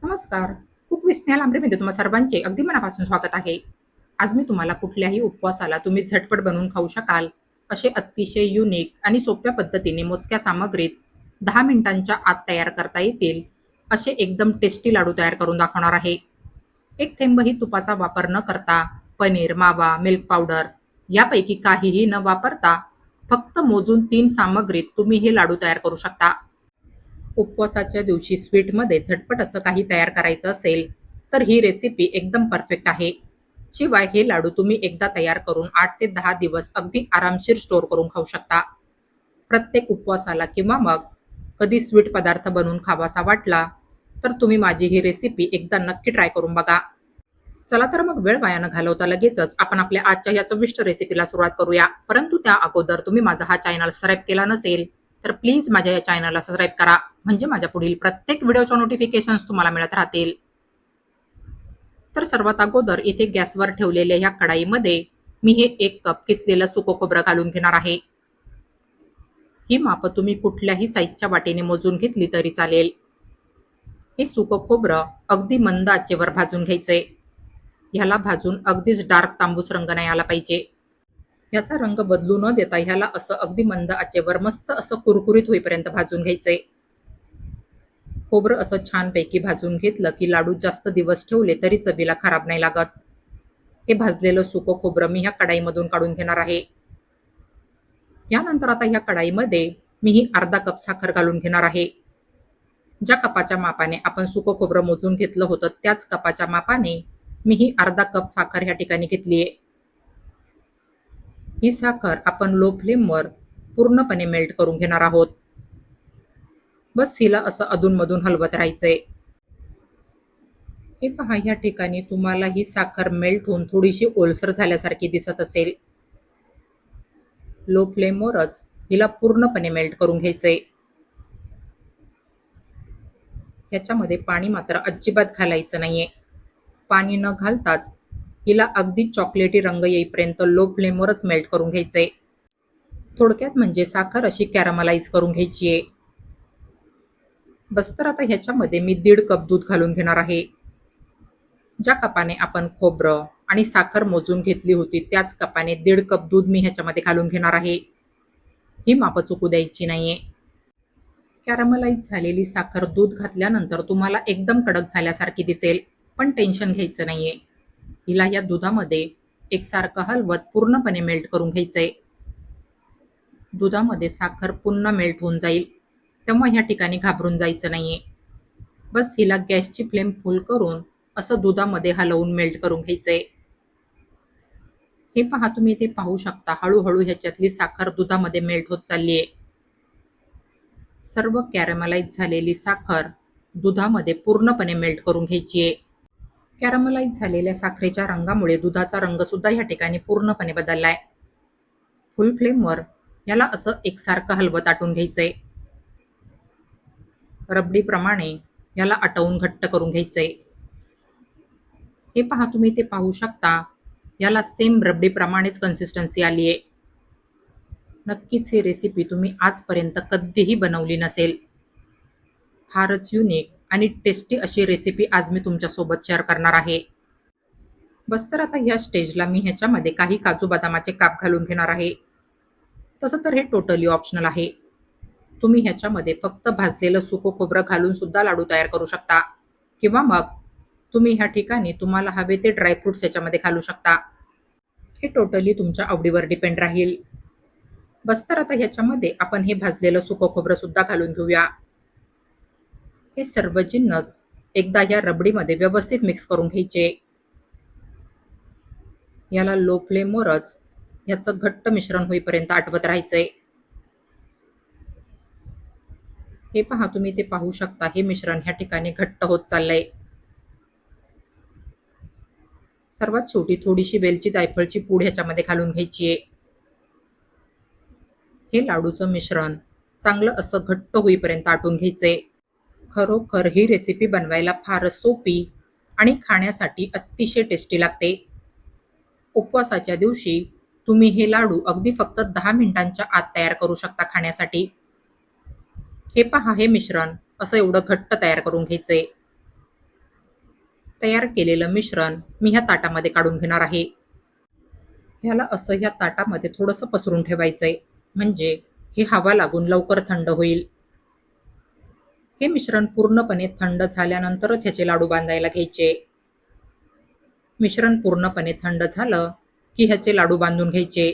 नमस्कार. Cook with Sneha लांबरेमध्ये तुम्हा सर्वांचे अगदी मनापासून स्वागत आहे. आज मी तुम्हाला कुठल्याही उपवासाला तुम्ही झटपट बनवून खाऊ शकाल, असे अतिशय युनिक आणि सोप्या पद्धतीने मोजक्या सामग्रीत 10 मिनिटांच्या आत तयार करता येतील, असे एकदम टेस्टी लाडू तयार करून दाखवणार आहे. एक थेंबही तुपाचा वापर न करता पनीर, मावा, मिल्क पावडर यापैकी काहीही न वापरता फक्त मोजून 3 सामग्रीत तुम्ही हे लाडू तयार करू शकता. उपवासाच्या दिवशी स्वीटमध्ये झटपट असं काही तयार करायचं असेल, तर ही रेसिपी एकदम परफेक्ट आहे. शिवाय हे लाडू तुम्ही एकदा तयार करून 8 ते 10 दिवस अगदी आरामशीर स्टोअर करून खाऊ शकता. प्रत्येक उपवासाला किंवा मग कधी स्वीट पदार्थ बनवून खावासा वाटला, तर तुम्ही माझी ही रेसिपी एकदा नक्की ट्राय करून बघा. चला तर मग वेळ वाया न घालवता लगेचच आपण आपल्या आजच्या या चविष्ट रेसिपीला सुरुवात करूया. परंतु त्या अगोदर तुम्ही माझा हा चॅनल सबस्क्राईब केला नसेल, तर प्लीज माझ्या या चॅनलला सबस्क्राईब करा, म्हणजे माझ्या पुढील प्रत्येक व्हिडिओच्या नोटिफिकेशन्स तुम्हाला मिळत राहतील. तर सर्वात अगोदर इथे गॅसवर ठेवलेल्या ह्या कढाईमध्ये मी हे 1 कप किसलेलं सुकं खोबरं घालून घेणार आहे. ही माप तुम्ही कुठल्याही साईजच्या वाटीने मोजून घेतली तरी चालेल. हे सुकं खोबरं अगदी मंद आचेवर भाजून घ्यायचंय. ह्याला भाजून अगदीच डार्क तांबूस रंग नाही आला पाहिजे. याचा रंग बदलू न देता ह्याला असं अगदी मंद आचेवर मस्त असं कुरकुरीत होईपर्यंत भाजून घ्यायचंय. खोबरं असं छानपैकी भाजून घेतलं की लाडू जास्त दिवस ठेवले तरी चवीला खराब नाही लागत. हे भाजलेलं सुकं खोबरं मी ह्या कढाईमधून काढून घेणार आहे. यानंतर आता ह्या कढाईमध्ये मी ही अर्धा कप साखर घालून घेणार आहे. ज्या कपाच्या मापाने आपण सुकं खोबरं मोजून घेतलं होतं, त्याच कपाच्या मापाने मी ही अर्धा कप साखर ह्या ठिकाणी घेतलीये. ही साखर आपण लो फ्लेमवर पूर्णपणे मेल्ट करून घेणार आहोत. बस हिला असं अधूनमधून हलवत राहायचंय. हे पहा, ह्या ठिकाणी तुम्हाला ही साखर मेल्ट होऊन थोडीशी ओलसर झाल्यासारखी दिसत असेल. लो फ्लेमवरच हिला पूर्णपणे मेल्ट करून घ्यायचंय. ह्याच्यामध्ये पाणी मात्र अजिबात घालायचं नाहीये. पाणी न घालताच हिला अगदी चॉकलेटी रंग येईपर्यंत लो फ्लेमवरच मेल्ट करून घ्यायचंय. थोडक्यात म्हणजे साखर अशी कॅरमलाइज करून घ्यायची आहे. बस तर आता ह्याच्यामध्ये मी 1.5 कप दूध घालून घेणार आहे. ज्या कपाने आपण खोबरं आणि साखर मोजून घेतली होती, त्याच कपाने 1.5 कप दूध मी ह्याच्यामध्ये घालून घेणार आहे. ही माप चुकू द्यायची नाहीये. कॅरमलाइज झालेली साखर दूध घातल्यानंतर तुम्हाला एकदम कडक झाल्यासारखी दिसेल, पण टेन्शन घ्यायचं नाहीये. हिला या दुधामध्ये एकसारखं हलवत पूर्णपणे मेल्ट करून घ्यायचंय. दुधामध्ये साखर पुन्हा मेल्ट होऊन जाईल, तेव्हा ह्या ठिकाणी घाबरून जायचं नाहीये. बस हिला गॅसची फ्लेम फुल करून असं दुधामध्ये हलवून मेल्ट करून घ्यायचंय. हे पहा, तुम्ही इथे पाहू शकता हळूहळू ह्याच्यातली साखर दुधामध्ये मेल्ट होत चालली आहे. सर्व कॅरमलाइज झालेली साखर दुधामध्ये पूर्णपणे मेल्ट करून घ्यायची आहे. कॅरमलाइज झालेल्या साखरेच्या रंगामुळे दुधाचा रंग सुद्धा ह्या ठिकाणी पूर्णपणे बदललाय. फुल फ्लेमवर याला असं एकसारखं हलवत आटून घ्यायचंय. रबडीप्रमाणे याला आटवून घट्ट करून घ्यायचंय. हे पहा, तुम्ही ते पाहू शकता, याला सेम रबडीप्रमाणेच कन्सिस्टन्सी आली आहे. नक्कीच ही रेसिपी तुम्ही आजपर्यंत कधीही बनवली नसेल. फारच युनिक आणि टेस्टी अशी रेसिपी आज मी तुमच्यासोबत शेअर करणार आहे. बस तर आता ह्या स्टेजला मी ह्याच्यामध्ये काही काजू बदामाचे काप घालून घेणार आहे. तसं तर हे टोटली ऑप्शनल आहे. तुम्ही ह्याच्यामध्ये फक्त भाजलेलं सुकं खोबरं घालून सुद्धा लाडू तयार करू शकता, किंवा मग तुम्ही ह्या ठिकाणी तुम्हाला हवे ते ड्रायफ्रुट्स ह्याच्यामध्ये घालू शकता. हे टोटली तुमच्या आवडीवर डिपेंड राहील. बस तर आता ह्याच्यामध्ये आपण हे भाजलेलं सुकं खोबरं सुद्धा घालून घेऊया. हे सर्व जिन्नस एकदा या रबडीमध्ये व्यवस्थित मिक्स करून घ्यायचे. याला लो फ्लेमवरच याचं घट्ट मिश्रण होईपर्यंत आटवत राहायचंय. हे पहा, तुम्ही ते पाहू शकता, हे मिश्रण ह्या ठिकाणी घट्ट होत चाललंय. सर्वात शेवटी थोडीशी वेलची जायफळची पूड ह्याच्यामध्ये घालून घ्यायची आहे. हे लाडूचं मिश्रण चांगलं असं घट्ट होईपर्यंत आटून घ्यायचंय. खरोखर ही रेसिपी बनवायला फारच सोपी आणि खाण्यासाठी अतिशय टेस्टी लागते. उपवासाच्या दिवशी तुम्ही हे लाडू अगदी फक्त 10 मिनिटांच्या आत तयार करू शकता खाण्यासाठी. हे पहा, हे मिश्रण असं एवढं घट्ट तयार करून घ्यायचंय. तयार केलेलं मिश्रण मी ह्या ताटामध्ये काढून घेणार आहे. ह्याला असं ह्या ताटामध्ये थोडंसं पसरून ठेवायचंय, म्हणजे हे हवा लागून लवकर थंड होईल. हे मिश्रण पूर्णपणे थंड झाल्यानंतरच ह्याचे लाडू बांधायला घ्यायचे. मिश्रण पूर्णपणे थंड झालं की ह्याचे लाडू बांधून घ्यायचे.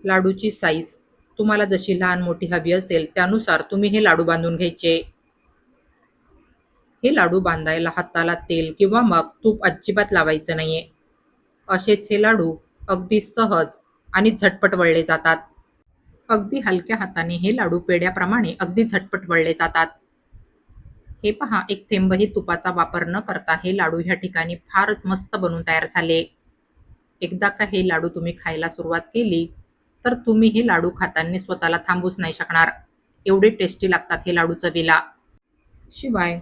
लाडूची साईज तुम्हाला जशी लहान मोठी हवी असेल त्यानुसार तुम्ही हे लाडू बांधून घ्यायचे. हे लाडू बांधायला हाताला तेल किंवा मग तूप अजिबात लावायचं नाहीये. असेच हे लाडू अगदी सहज आणि झटपट वळले जातात. अगदी हलक्या हाताने हे लाडू पेढ्याप्रमाणे अगदी झटपट वळले जातात. हे पहा, एक थेंबही तुपाचा वापर न करता हे लाडू ह्या ठिकाणी फारच मस्त बनून तयार झाले. एकदा का हे लाडू तुम्ही खायला सुरुवात केली तर तुम्ही हे लाडू खाताना स्वतःला थांबूच नाही शकणार. एवढे टेस्टी लागतात हे लाडू चवीला. शिवाय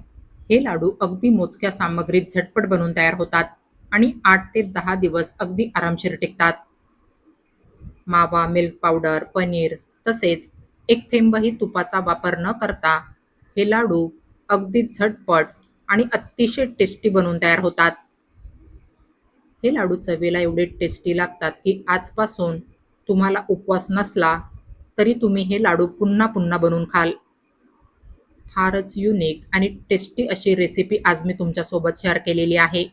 हे लाडू अगदी मोजक्या सामग्रीत झटपट बनून तयार होतात आणि 8 ते 10 दिवस अगदी आरामशीर टिकतात. मावा, मिल्क पावडर, पनीर तसेच एक थेंबही तुपाचा वापर न करता हे लाडू अगदी झटपट आणि अतिशय टेस्टी बनून तयार होतात. हे लाडू चवीला एवढे टेस्टी लागतात की आजपासून तुम्हाला उपवास नसला तरी तुम्ही हे लाडू पुन्हा पुन्हा बनवून खाल. फारच युनिक आणि टेस्टी अशी रेसिपी आज मी तुमच्यासोबत शेअर केलेली आहे.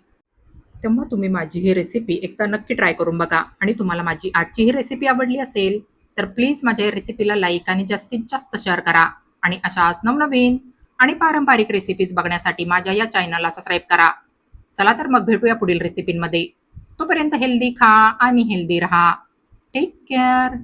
तेव्हा तुम्ही माझी ही रेसिपी एकदा नक्की ट्राय करून बघा आणि तुम्हाला माझी आजची ही रेसिपी आवडली असेल तर प्लीज माझ्या या रेसिपीला लाईक आणि जास्तीत जास्त शेअर करा आणि अशाच नवनवीन आणि पारंपरिक रेसिपीज बघण्यासाठी माझ्या या चॅनलला सबस्क्राईब करा. चला तर मग भेटूया पुढील रेसिपींमध्ये. तोपर्यंत हेल्दी खा आणि हेल्दी राहा. Take care.